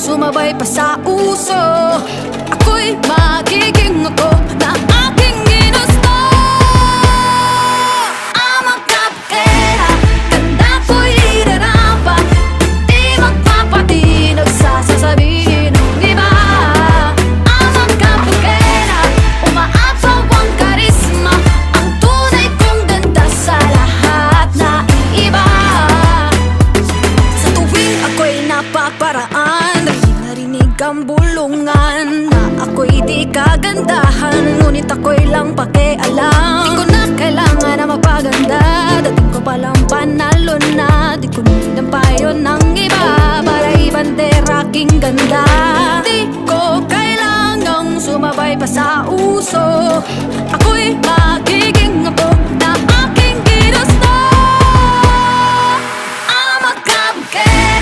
sumabay pa sa uso. Ako'y magiging ako na aking ginusto. Ama kapkera, ganda ko'y idarapa. Di magpapatinag sa sasabihin ng iba. Ama kapkera, umaapaw ang karisma. Ang tunay kong ganda sa lahat na iba. Sa tuwing ako'y napagparaan, narinig ang bulungan na ako'y di kagandahan, ngunit ako'y lang pakialam. Di ko na kailangan na magpaganda, dating ko palang panalo na. Di ko need ang payo ng iba para ibandera aking ganda. Di ko kailangang sumabay pa sa uso. Ako'y magiging